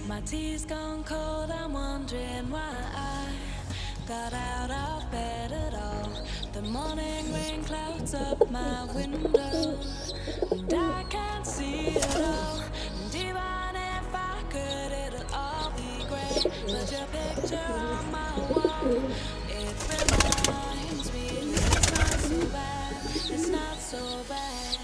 My tea's gone cold, I'm wondering why I got out of bed at all. The morning rain clouds up my window, and I can't see it all. And even if I could, it'll all be great. But your picture on my wall, it reminds me that it's not so bad, it's not so bad.